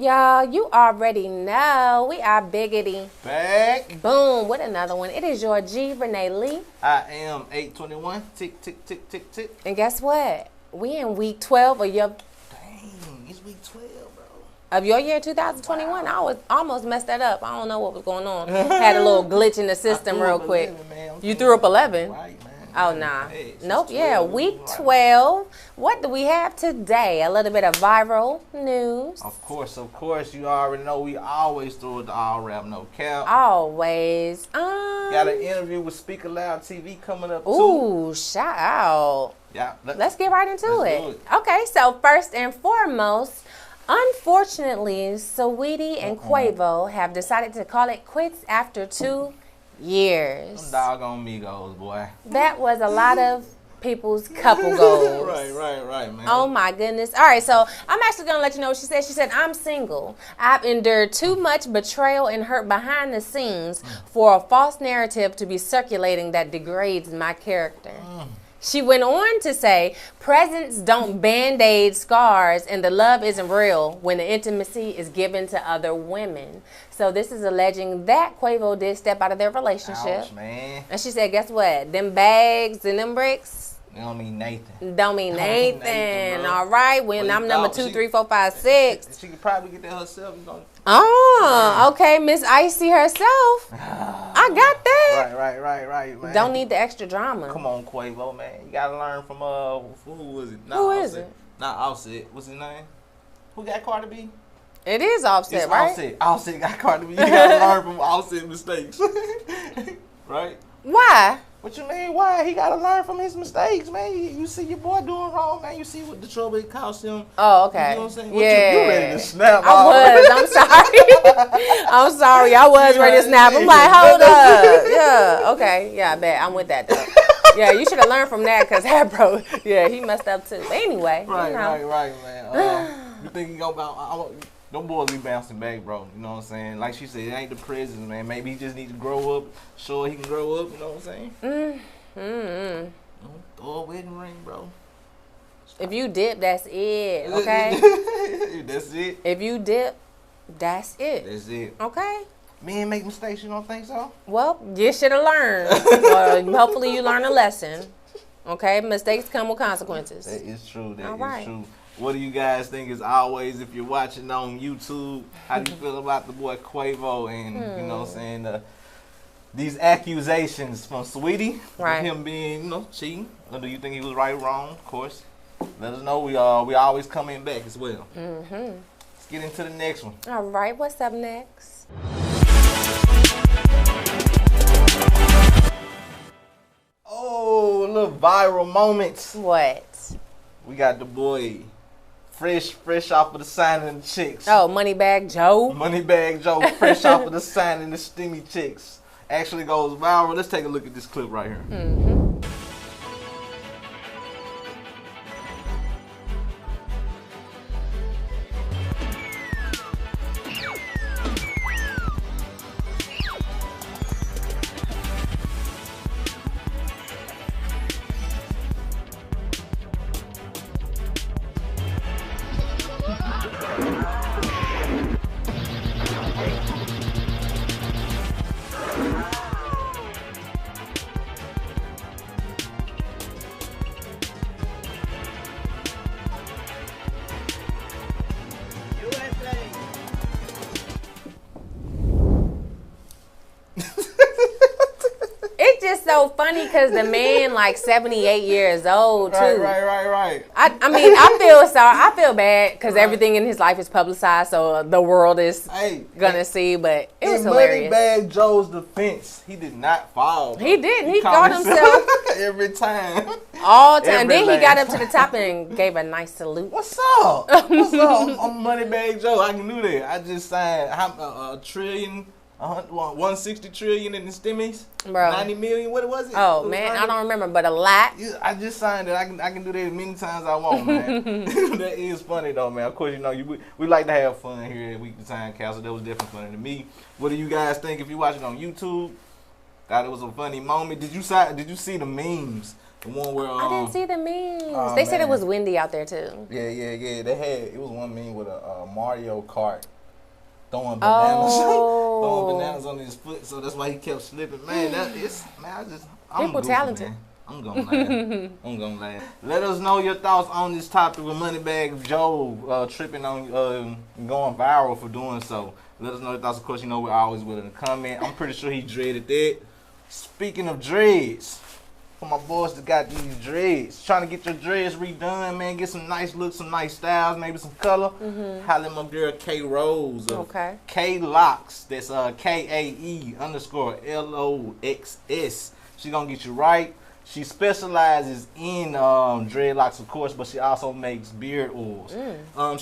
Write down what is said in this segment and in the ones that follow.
y'all? You already know. We are biggity. Back. Boom, with another one. It is your G, Renee Lee. I am Eig21ht. Tick, tick, tick, tick, tick. And guess what? We in week 12 of your... Dang, it's week 12, bro. Of your year 2021. Wow. I was almost messed that up. I don't know what was going on. Had a little glitch in the system real quick. 11, you threw up 11? Right, man. Oh, nah. Hey, nope, yeah, week 12. What do we have today? A little bit of viral news. Of course. You already know we always throw it to all rap, no cap. Always. Got an interview with SpeakerLoudTV coming up, too. Ooh, shout out. Yeah. Let's get right into it. Okay, so first and foremost, unfortunately, Saweetie and Quavo have decided to call it quits after 2 years. Them doggone Migos, boy. That was a lot of people's couple goals. Right, man. Oh my goodness. All right, so I'm actually gonna let you know what she said. She said, "I'm single. I've endured too much betrayal and hurt behind the scenes for a false narrative to be circulating that degrades my character." She went on to say, "Presents don't band-aid scars, and the love isn't real when the intimacy is given to other women." So this is alleging that Quavo did step out of their relationship. Ouch, man. And she said, guess what? Them bags and them bricks, they don't mean Nathan. Don't mean Nathan. All right. When I'm number 2, 3, 4, 5, 6. She could probably get that herself. Oh, okay. Miss Icy herself. I got that. Right, man. Don't need the extra drama. Come on, Quavo, man. You gotta learn from who was it? Who is it? Not Offset. What's his name? Who got Cardi B? It is Offset, it's right? Offset got Cardi B. You gotta learn from Offset mistakes, right? Why? What you mean? Why? He gotta learn from his mistakes, man. You see your boy doing wrong, man. You see what the trouble it cost him. Oh, okay. You know what I'm saying? Yeah. You ready to snap? I was. I'm sorry. I'm sorry. I was ready to snap. I'm like, hold up. Yeah. Okay. Yeah, I bet. I'm with that though. Yeah, you should have learned from that because that bro. Yeah, he messed up too. But anyway. Right, man. You think he gonna bounce? Them boys be bouncing back, bro. You know what I'm saying? Like she said, it ain't the prisons, man. Maybe he just need to grow up, show he can grow up. You know what I'm saying? Throw a wedding ring, bro. If you dip, that's it. Okay. That's it. If you dip, that's it. That's it. Okay. Men make mistakes. You don't think so? Well, you should have learned. Well, hopefully you learn a lesson. Okay. Mistakes come with consequences. That is true. That is true. What do you guys think? As always, if you're watching on YouTube, how do you feel about the boy Quavo and, you know what I'm saying, these accusations from Saweetie, of him being, you know, cheating? Or do you think he was right or wrong? Of course. Let us know. We always coming back as well. Let's get into the next one. All right. What's up next? Oh, a little viral moments. What? We got the boy fresh off of the signing the chicks. Oh, Moneybag Joe. Moneybag Joe, fresh off of the signing the stimmy chicks. Actually goes viral. Let's take a look at this clip right here. So funny because the man like 78 years old too. Right. I mean, I feel sorry. I feel bad because everything in his life is publicized, so the world is gonna see. But it was hilarious. Moneybag Joe's defense, he did not fall. Bro. He didn't. He caught himself every time. All time. Then he got up to the top and gave a nice salute. What's up? What's up? I'm Moneybag Joe. I can do that. I just signed a trillion. 160 trillion in the stimmies, bro. 90 million. What was it? Oh man, I don't remember, but a lot. Yeah, I just signed it. I can do that as many times as I want, man. That is funny though, man. Of course, you know we like to have fun here at Week Design Capsule. That was definitely funny to me. What do you guys think? If you're watching on YouTube, thought it was a funny moment. Did you see the memes The one where I didn't see the memes. Oh, they said it man. was windy out there too. Yeah. It was one meme with a Mario Kart throwing bananas, throwing bananas on his foot. So that's why he kept slipping. Man, I'm People goofy, talented. Man. I'm gonna laugh. I'm gonna laugh. Let us know your thoughts on this topic with Moneybag Joe tripping on going viral for doing so. Let us know your thoughts. Of course, you know we're always willing to comment. I'm pretty sure he dreaded that. Speaking of dreads, for my boys that got these dreads, trying to get your dreads redone, man, get some nice looks, some nice styles, maybe some color. Holla at my girl K Rose. Okay. K Locks. That's KAE_LOXS. She gonna get you right. She specializes in dreadlocks, of course, but she also makes beard oils.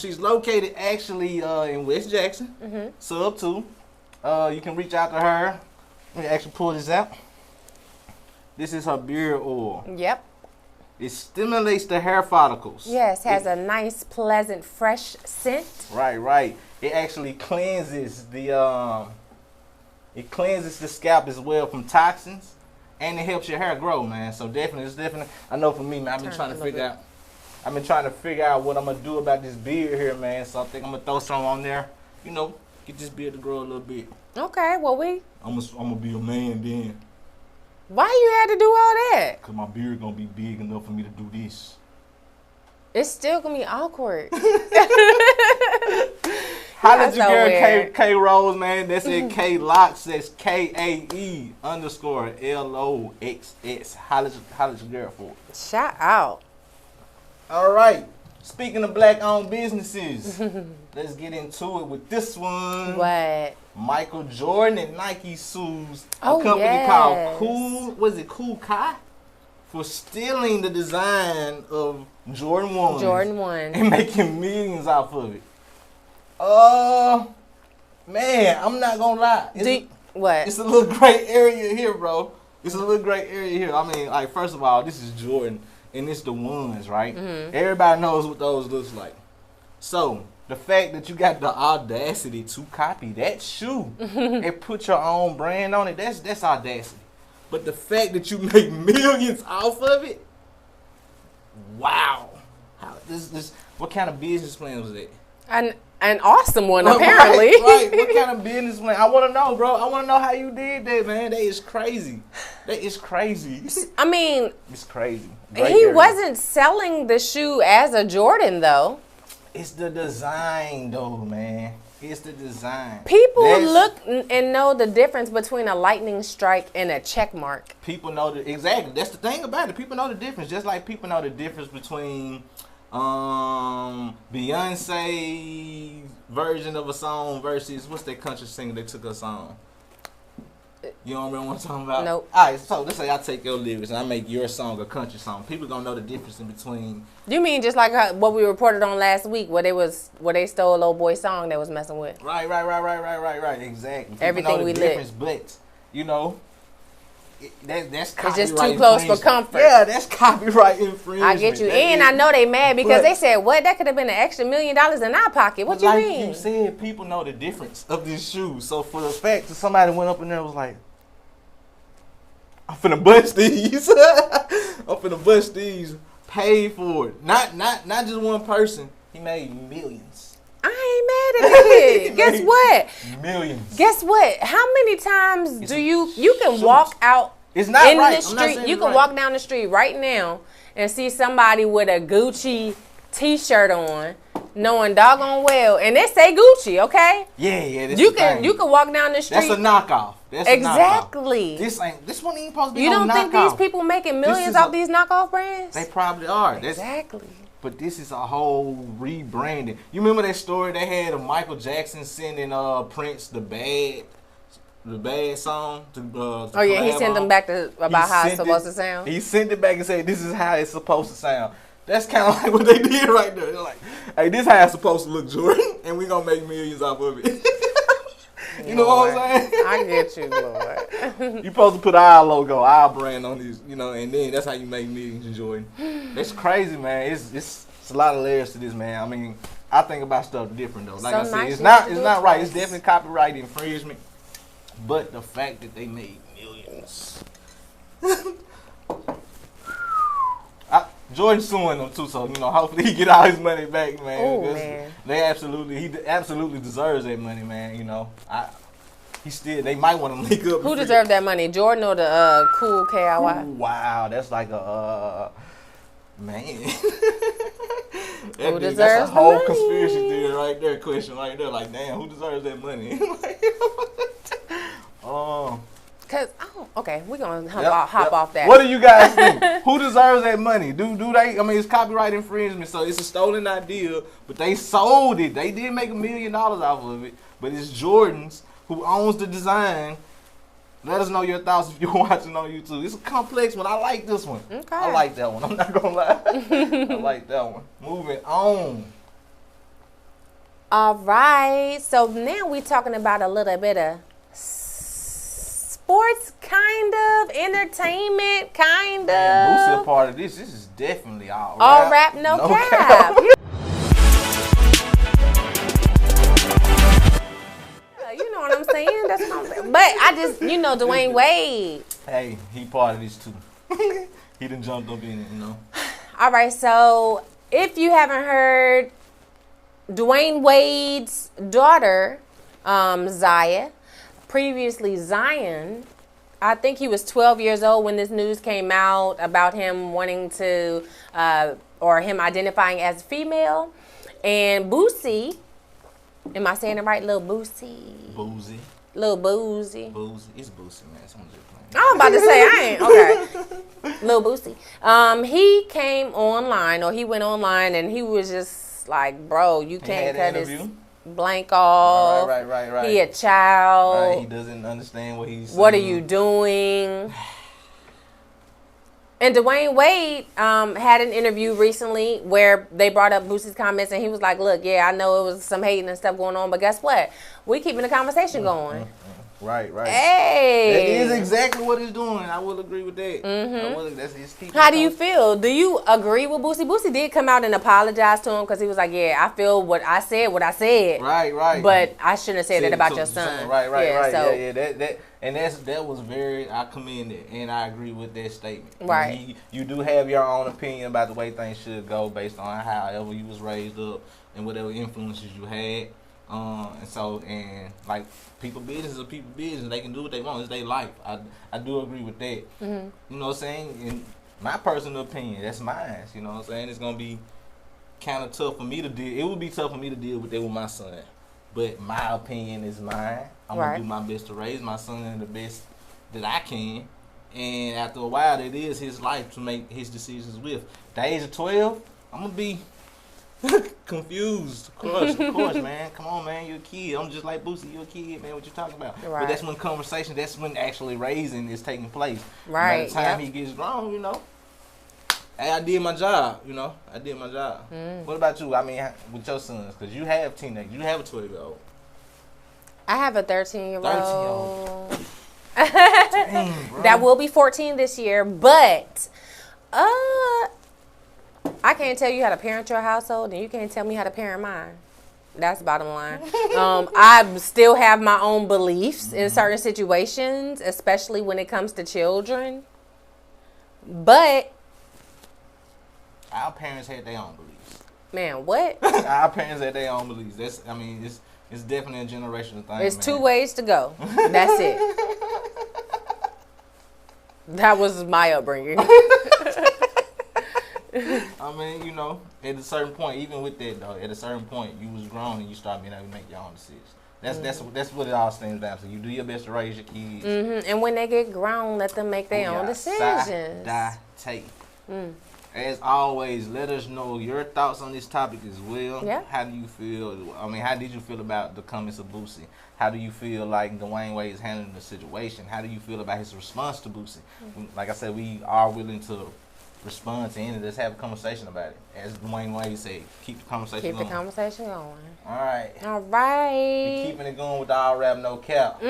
She's located actually in West Jackson, Sub 2. You can reach out to her. Let me actually pull this out. This is her beard oil. Yep. It stimulates the hair follicles. Yes, has a nice, pleasant, fresh scent. Right. It actually cleanses the scalp as well from toxins. And it helps your hair grow, man. So definitely, I know for me, man, I've been trying to figure out what I'm gonna do about this beard here, man. So I think I'm gonna throw some on there. You know, get this beard to grow a little bit. Okay, well I'm gonna be a man then. why you had to do all that? Cause my beard gonna be big enough for me to do this. It's still gonna be awkward. Holla at your girl K Rose, man. That's it. K Locks. That's KAE_LOXS. Holla at your girl for it. Shout out. All right. Speaking of black-owned businesses, let's get into it with this one. What? Michael Jordan and Nike sues Oh, a company yes. called Cool Kai for stealing the design of Jordan 1. And making millions off of it. Man, I'm not gonna lie. It's a little gray area here, bro. It's a little gray area here. I mean, like, first of all, this is Jordan, and it's the ones, right? Everybody knows what those looks like. So, the fact that you got the audacity to copy that shoe and put your own brand on it, that's audacity. But the fact that you make millions off of it, wow. What kind of business plan was that? An awesome one, apparently. Right. What kind of business plan? I want to know, bro. I want to know how you did that, man. That is crazy. I mean, it's crazy. He wasn't selling the shoe as a Jordan, though. It's the design, though, man. It's the design. People look and know the difference between a lightning strike and a check mark. People know exactly. That's the thing about it. People know the difference. Just like people know the difference between Beyonce's version of a song versus what's that country singer that took a song? You don't remember what I'm talking about? Nope. Alright, so let's say I take your lyrics and I make your song a country song. People gonna know the difference in between. You mean just like what we reported on last week, where they stole a old boy song that was messing with? Right. Exactly. People Everything know the we difference, lit. But you know, that's copyright. It's just too close for comfort. Yeah, that's copyright infringement. I get you. And I know they mad because they said, what? That could have been an extra $1 million in our pocket. What you mean? Like you said, people know the difference of these shoes. So for the fact that somebody went up in there and was like, I'm finna bust these. I'm finna bust these. Paid for it. Not just one person. He made millions. I ain't mad at it. Guess what? Millions. Guess what? How many times do you can walk out it's not in right. the street? You can walk down the street right now and see somebody with a Gucci t-shirt on, knowing doggone well, and they say Gucci, okay? Yeah. You can walk down the street. That's a knockoff. Exactly. This one ain't supposed to be You no don't think knockoff. these people making millions off these knockoff brands? They probably are. Exactly. But this is a whole rebranding. You remember that story they had of Michael Jackson sending Prince the bad song to oh yeah, he sent them back about how it's supposed to sound. He sent it back and said, "This is how it's supposed to sound." That's kind of like what they did right there. They're like, "Hey, this is how it's supposed to look, Jordan, and we gonna make millions off of it." You know what I'm saying? I get you, Lord. You supposed to put our logo, our brand on these, you know, and then that's how you make millions, Jordan. That's crazy, man. It's a lot of layers to this, man. I mean, I think about stuff different though. Like I said, it's not right. It's definitely copyright infringement, but the fact that they made millions. Jordan's suing them too, so you know, hopefully he get all his money back, man. Oh man, he absolutely deserves that money, man. You know, they might want to link up. Who deserved that money, Jordan or the cool KIY? Ooh, wow, that's like a man. Who deserves that's a whole the money? Conspiracy theory right there. Question right there. Like, damn, who deserves that money? Okay, we're gonna hop off that. What do you guys think? Who deserves that money? Do they? I mean, it's copyright infringement, so it's a stolen idea. But they sold it. They did make $1 million off of it. But it's Jordan's who owns the design. Let us know your thoughts if you're watching on YouTube. It's a complex one. I like this one. Okay. I like that one. I'm not gonna lie. I like that one. Moving on. All right. So now we're talking about a little bit of sports, kind of entertainment, kind of. Boosie a part of this. This is definitely all rap, no cap. You know what I'm saying? That's what I'm saying. But I just, Dwayne Wade. Hey, he part of this too. He done jumped up in it, you know. All right, so if you haven't heard, Dwayne Wade's daughter, Zaya, previously Zion, I think he was 12 years old when this news came out about him wanting to, or him identifying as female. And Boosie, am I saying it right? Lil Boosie. Boozy. Lil Boozy. Boozy. It's Boosie, man. Someone's just playing. I was about to say, I ain't. Okay. Lil Boosie. He came online, or he went online, and he was just like, bro, you can't cut his blank off. Right. He a child. Right, he doesn't understand what he's saying. What are you doing? And Dwayne Wade had an interview recently where they brought up Boosie's comments, and he was like, look, yeah, I know it was some hating and stuff going on, but guess what? We keeping the conversation going. Right. Hey. That is exactly what he's doing. I will agree with that. How do you feel? Do you agree with Boosie? Boosie did come out and apologize to him because he was like, yeah, I feel what I said. Right. But I shouldn't have said it about your son. Right. So, that was very, I commend it, and I agree with that statement. Right. You do have your own opinion about the way things should go based on however you was raised up and whatever influences you had. And like people business are people business. They can do what they want. It's their life. I do agree with that. You know what I'm saying? In my personal opinion, that's mine. You know what I'm saying? It's gonna be kind of tough for me to deal. It would be tough for me to deal with that with my son. But my opinion is mine. I'm gonna do my best to raise my son the best that I can. And after a while, it is his life to make his decisions with. At the age of 12, I'm gonna be confused, of course, man. Come on, man, you're a kid. I'm just like Boosie, you're a kid, man. What you talking about? Right. But that's when actually raising is taking place. Right. By the time he gets grown, hey, I did my job. I did my job. What about you? I mean, with your sons, because you have teenagers, you have a 12-year-old. I have a 13-year-old. 13-year-old. Dang, that will be 14 this year, but I can't tell you how to parent your household, and you can't tell me how to parent mine. That's bottom line. I still have my own beliefs in certain situations, especially when it comes to children. But our parents had their own beliefs. Man, what? Our parents had their own beliefs. It's definitely a generational thing. There's two ways to go. That's it. That was my upbringing. I mean, at a certain point, even with that though, at a certain point, you was grown and you start being able to make your own decisions. That's what it all stems down to. You do your best to raise your kids. And when they get grown, let them make their own decisions. As always, let us know your thoughts on this topic as well. Yeah. How do you feel? How did you feel about the comments of Boosie? How do you feel like Dwayne Wade is handling the situation? How do you feel about his response to Boosie? Like I said, we are willing to respond to any of this, have a conversation about it. As Dwayne Wade said, keep the conversation going. Keep the conversation going. All right. All right. We keeping it going with the all rap, no cap.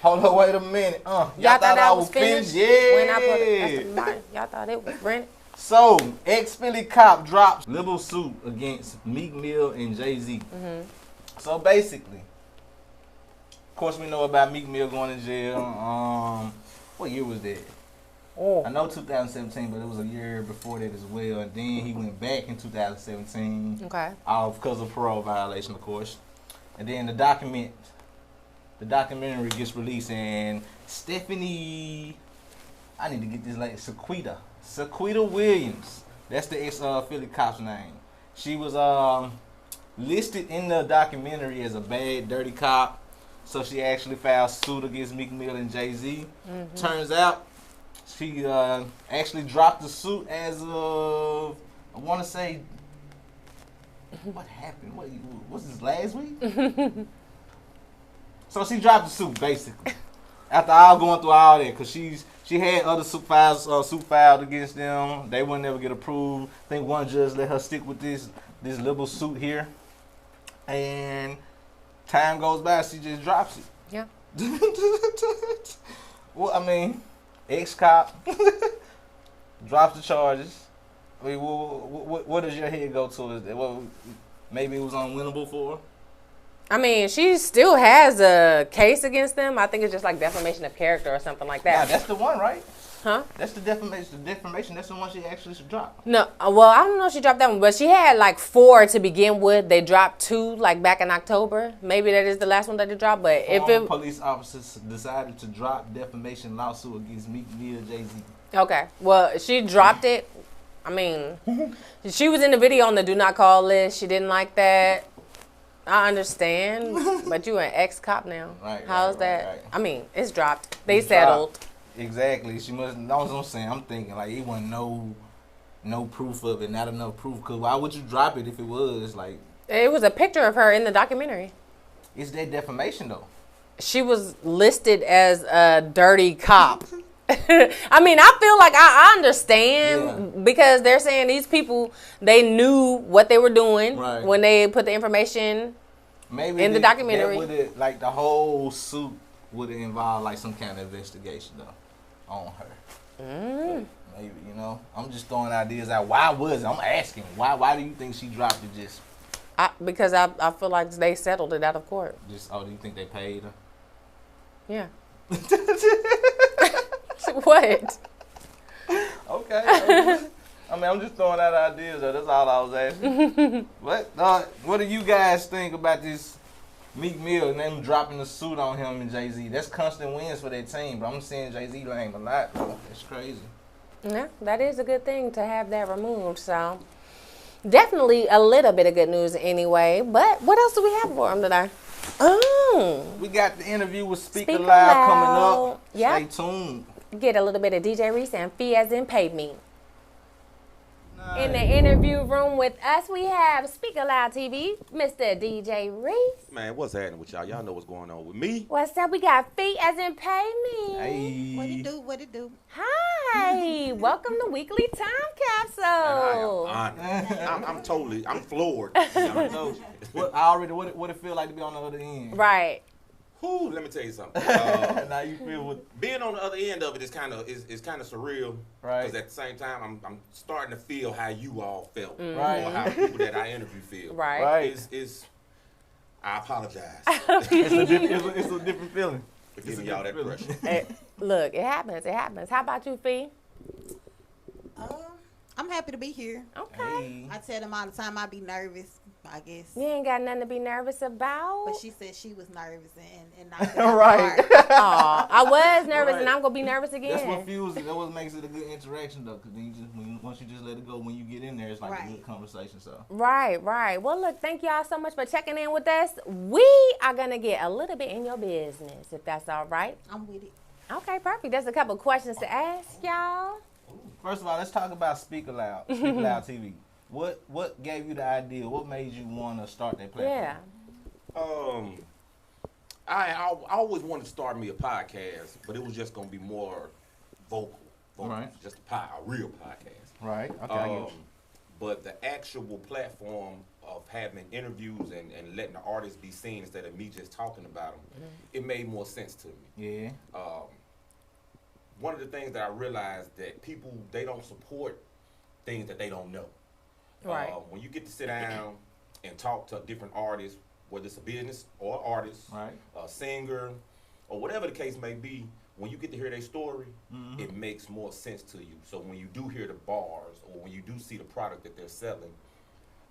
Hold on, wait a minute. Y'all thought I was finished? Yeah. When I put it, y'all thought it was Brent. So, Eig21ht drops libel suit against Meek Mill and Jay-Z. So basically, of course we know about Meek Mill going to jail. What year was that? Oh. I know 2017, but it was a year before that as well. And then he went back in 2017. Okay. Because of parole violation, of course. And then the documentary gets released, and Stephanie, I need to get this lady, Sequita Williams. That's the ex-Philly cop's name. She was listed in the documentary as a bad, dirty cop. So she actually filed suit against Meek Mill and Jay-Z. Mm-hmm. Turns out she actually dropped the suit as of, I want to say, what happened? What's this, last week? So she dropped the suit, basically. After all going through all that, because she had other suit filed against them. They wouldn't ever get approved. I think one judge let her stick with this little suit here. And time goes by, she just drops it. Yeah. Well, I mean, ex-cop drops the charges. I mean, what does your head go to? Is that maybe it was unwinnable for her? I mean, she still has a case against them. I think it's just like defamation of character or something like that. Yeah, that's the one, right? Huh? That's the defamation. That's the one she actually should drop. No, well, I don't know if she dropped that one, but she had like 4 to begin with. They dropped 2 like back in October. Maybe that is the last one that they dropped. But Police officers decided to drop defamation lawsuit against Meek Mill, Jay-Z. Okay, well, she dropped it. I mean, she was in the video on the do not call list. She didn't like that. I understand, but you an ex-cop now. Right. How's that? Right. I mean, it's dropped. They settled. Dropped. Exactly. She must. That's what I'm saying. I'm thinking like it wasn't no proof of it, not enough proof. Cause why would you drop it if it was like? It was a picture of her in the documentary. Is that defamation though? She was listed as a dirty cop. I mean, I feel like I understand because they're saying these people, they knew what they were doing when they put the information in the documentary. Like the whole suit would have involved like some kind of investigation though on her. Maybe, you know, I'm just throwing ideas out. Why was it? I'm asking. Why do you think she dropped it just? Because I feel like they settled it out of court. Do you think they paid her? Yeah. What? Okay. I mean, I'm just throwing out ideas. That's all I was asking. What do you guys think about this Meek Mill and them dropping the suit on him and Jay-Z? That's constant wins for that team, but I'm seeing Jay-Z lame a lot, bro. That's crazy. Yeah, that is a good thing to have that removed. So, definitely a little bit of good news anyway. But what else do we have for him today? Oh. We got the interview with Speaker Loud coming up. Yep. Stay tuned. Get a little bit of DJ Reese and Fee as in pay me. Nice. In the interview room with us, we have SpeakerLoudTV, Mr. DJ Reese. Man, what's happening with y'all? Y'all know what's going on with me. What's up? We got Fee as in pay me. Hey. What it do? Hi. Welcome to Weekly Time Capsule. I'm floored. What it feel like to be on the other end? Right. Whew, let me tell you something. Now you feel being on the other end of it is kind of surreal, right? Because at the same time, I'm starting to feel how you all felt, right? Or how people that I interview feel, right? I apologize. It's a different feeling. For giving y'all that pressure. Hey, look, it happens. It happens. How about you, Fee? I'm happy to be here. Okay. Hey. I tell them all the time I be nervous, I guess. You ain't got nothing to be nervous about. But she said she was nervous and not right. I was nervous and I'm gonna be nervous again. That's what fuels it. That's what makes it a good interaction though, because then once you just let it go, when you get in there, it's like a good conversation. So. Right. Well, look, thank y'all so much for checking in with us. We are gonna get a little bit in your business, if that's all right. I'm with it. Okay, perfect. There's a couple questions to ask y'all. First of all, let's talk about Speaker Loud, SpeakerLoudTV. What gave you the idea? What made you want to start that platform? Yeah. I always wanted to start me a podcast, but it was just gonna be more vocal, right? Just a real podcast, right? Okay. But the actual platform of having interviews and letting the artists be seen instead of me just talking about them, it made more sense to me. Yeah. One of the things that I realized that people, they don't support things that they don't know. Right. When you get to sit down and talk to different artists, whether it's a business or artist, right, a singer, or whatever the case may be, when you get to hear their story, it makes more sense to you. So when you do hear the bars or when you do see the product that they're selling,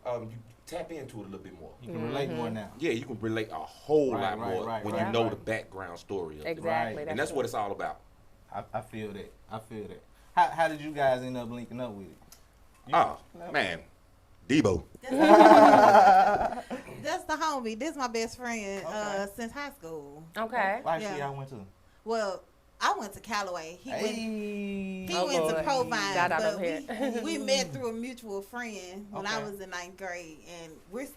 you tap into it a little bit more. You can relate more now. Yeah, you can relate a whole lot more when you know the background story of it. Exactly. And that's what it's all about. I feel that. I feel that. How did you guys end up linking up with it? Man, Debo. That's the homie. This is my best friend since high school. Okay. Why should y'all went to? Well, I went to Callaway. He went to Provine. Shout out but over here. we met through a mutual friend when I was in 9th grade, and we're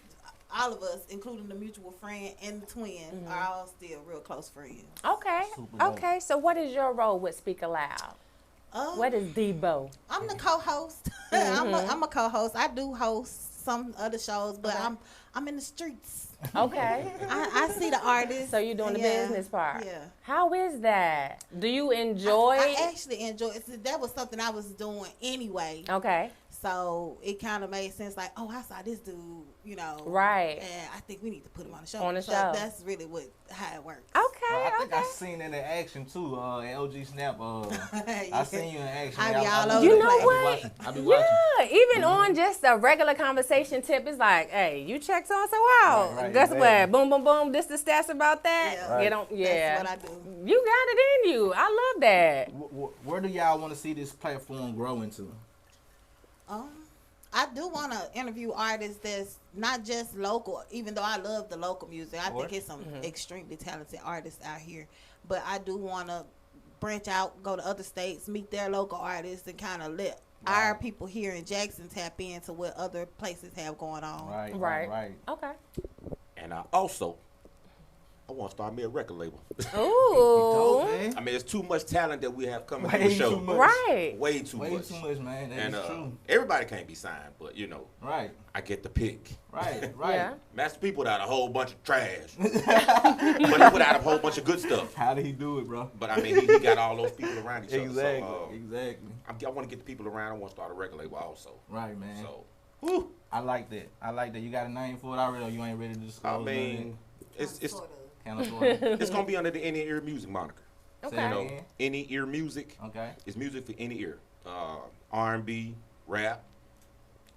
all of us, including the mutual friend and the twin, are all still real close friends. Okay. Okay. So what is your role with Speak Aloud? What is Debo? I'm the co-host. I'm a co-host. I do host some other shows, but I'm in the streets. Okay. I see the artists. So you're doing the business part. Yeah. How is that? Do you enjoy? I actually enjoy it. That was something I was doing anyway. Okay. So it kind of made sense, like, oh, I saw this dude, you know. Right. And I think we need to put him on the show. On the so show. That's really how it works. Okay. I think I seen it in action too. At OG Snap. I seen you in action. I be all over You the know place. what? I be watching. Yeah, even on just a regular conversation tip, it's like, hey, you check so and so out. Right, Guess exactly. what? Boom, boom, boom. This the stats about that. Yeah. Right. You don't. Yeah. That's what I do. You got it in you. I love that. Where do y'all want to see this platform grow into? I do want to interview artists that's not just local, even though I love the local music. I think it's some extremely talented artists out here. But I do want to branch out, go to other states, meet their local artists, and kind of let our people here in Jackson tap into what other places have going on. Right. Okay. And I also want to start me a record label. Ooh. I mean, it's too much talent that we have coming to Way the show. too much. Right. Way too Way much. too much, man. And That's true. everybody can't be signed, but you know, Right. I get the pick. Right. Yeah. Master P put out a whole bunch of trash, but he put out a whole bunch of good stuff. How did he do it, bro? But I mean, he got all those people around each other. Exactly. So, Exactly. I want to get the people around. I want to start a record label also. Right, man. So, I like that. You got a name for it already, or you ain't ready to disclose? I mean, it's kind of sort of. it's gonna be under the Any Ear Music moniker. Okay. You know, Any Ear Music. Okay. It's music for any ear. R&B, rap,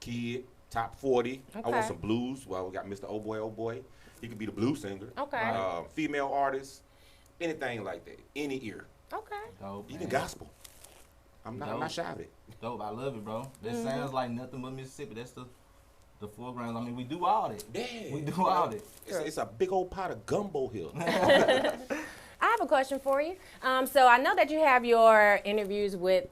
kid, top 40. I Okay. want some blues. Well, we got Mr. Oh Boy. He could be the blues singer. Okay. Female artist, anything like that. Any ear. Okay. Dope, Even man. gospel. I'm not shy of it. Dope. I love it, bro. That sounds like nothing but Mississippi. That's the foreground. I mean, we do all that. Yeah. We do all that. It's a big old pot of gumbo here. I have a question for you. So I know that you have your interviews with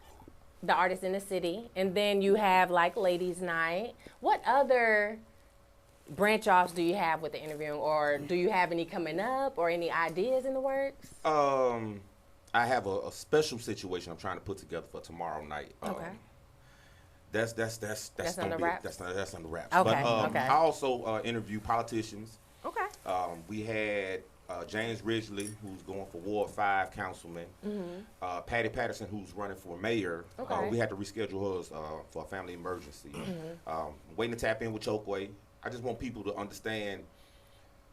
the artists in the city, and then you have like Ladies Night. What other branch offs do you have with the interviewing, or do you have any coming up, or any ideas in the works? I have a special situation I'm trying to put together for tomorrow night. Okay. That's on the wraps? That's on the wraps. Okay, But okay. I also interview politicians. Okay. We had James Ridgely, who's going for Ward 5 councilman. Patty Patterson, who's running for mayor. Okay. We had to reschedule hers for a family emergency. Waiting to tap in with Chokeway. I just want people to understand.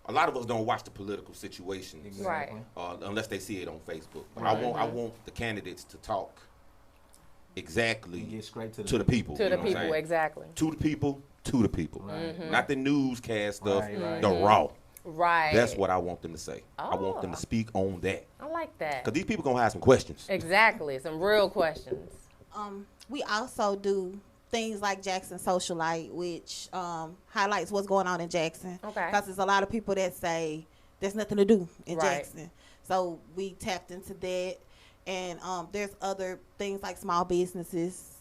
A lot of us don't watch the political situations, Right. unless they see it on Facebook. But I want the candidates to talk exactly Get straight to the people. To you the know what I'm people, saying? exactly. To the people, to the people. Right. Not the newscast stuff, Right. the raw. Right. That's what I want them to say. I want them Oh. to speak on that. I like that. Because these people going to have some questions. Exactly. Some real questions. We also do things like Jackson Socialite, which highlights what's going on in Jackson. Okay. Because there's a lot of people that say there's nothing to do in Right. Jackson. So we tapped into that. And there's other things like small businesses.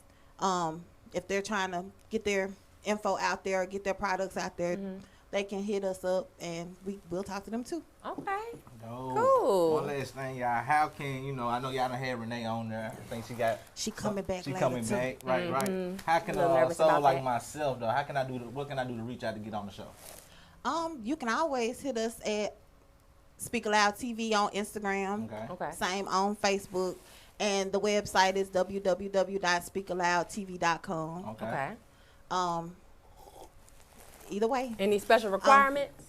If they're trying to get their info out there or get their products out there, they can hit us up and we'll talk to them too. Okay. Dope. Cool. One last thing, y'all. How can I know y'all done had Renee on there. I think She coming back She later coming too. back. Right. How can A little nervous about like that. myself though? What can I do to reach out to get on the show? You can always hit us at SpeakerLoudTV on Instagram. Okay. Same on Facebook. And the website is www.speakerloudtv.com. Okay. Either way. Any special requirements?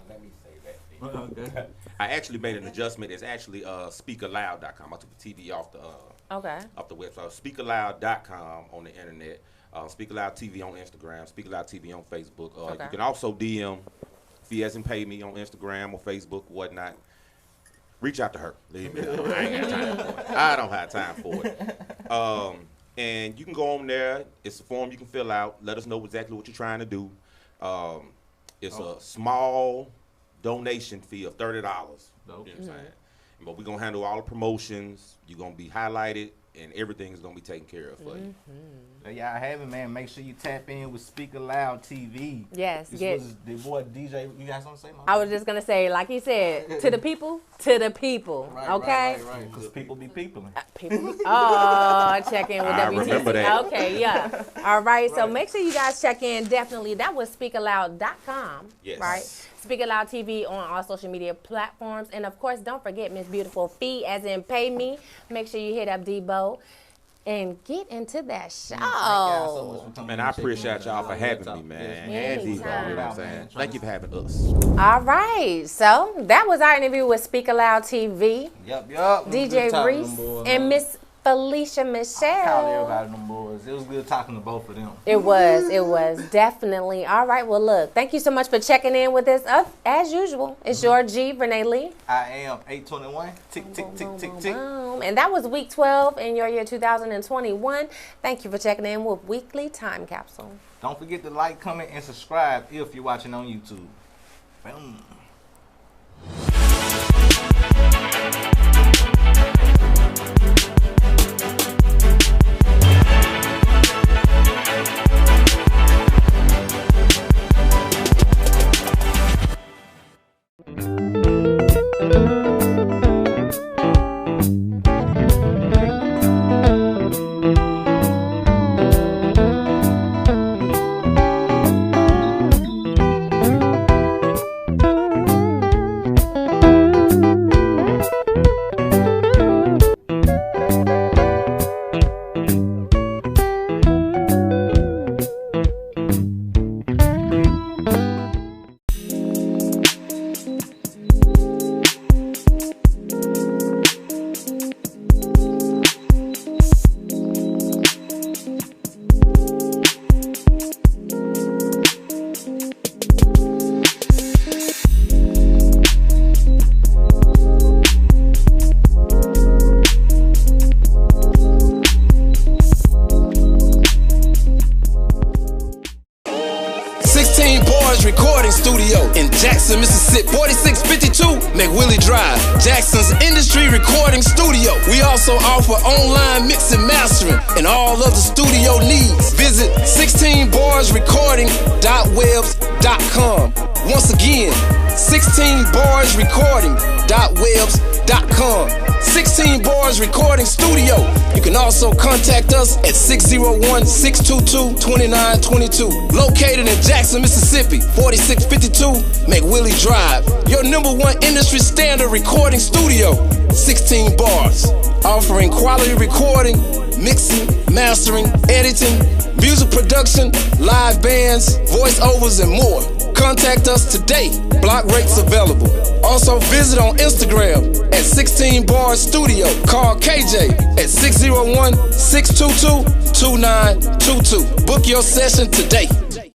Let me say that. Okay. I actually made an adjustment. It's actually SpeakerLoud.com. I took the TV off the website. SpeakerLoud.com on the internet. SpeakerLoudTV on Instagram. SpeakerLoudTV on Facebook. You can also DM if he hasn't paid me on Instagram or Facebook, whatnot. Reach out to her. Leave me alone. I ain't got time for it. I don't have time for it. And you can go on there. It's a form you can fill out. Let us know exactly what you're trying to do. It's a small donation fee of $30. You know what I'm saying? But we're going to handle all the promotions. You're going to be highlighted, and everything's going to be taken care of for you. There y'all have it, man. Make sure you tap in with SpeakerLoudTV. Yes, this was the boy DJ. You got something to say, Mom? I was just going to say, like he said, to the people, okay? Right. Because people be peopling. People? Oh, check in with I WTC. remember that. Okay, yeah. All right, so make sure you guys check in, definitely. That was SpeakerLoud.com, right? SpeakerLoudTV on all social media platforms. And, of course, don't forget Miss Beautiful Fee, as in pay me. Make sure you hit up Debo and get into that show. Man, I appreciate y'all for having me, man. And Debo, you know what I'm saying? Thank you for having us. All right, so that was our interview with SpeakerLoudTV. Yep. DJ Reese and Miss Felicia Michelle. Call everybody them boys. It was good talking to both of them. It was definitely. All right, well, look, thank you so much for checking in with us. As usual, it's your G, Renee Lee. I am Eig21ht. Tick, tick, tick, tick, tick. And that was week 12 in your year 2021. Thank you for checking in with Weekly Time Capsule. Don't forget to like, comment, and subscribe if you're watching on YouTube. Boom. Jackson, Mississippi, 4652 McWillie Drive, Jackson's Industry Recording Studio. We also offer online mix and mastering and all other studio needs. Visit 16barsrecording.webs.com. Once again, 16barsrecording.webs.com. 16 Bars Recording Studio. You can also contact us at 601-622-2922. Located in Jackson, Mississippi, 4652 McWillie Drive. Your #1 industry standard recording studio. 16 Bars. Offering quality recording, mixing, mastering, editing, music production, live bands, voiceovers, and more. Contact us today. Block rates available. Also visit on Instagram at 16 Bars Studio. Call KJ at 601-622-2922. Book your session today.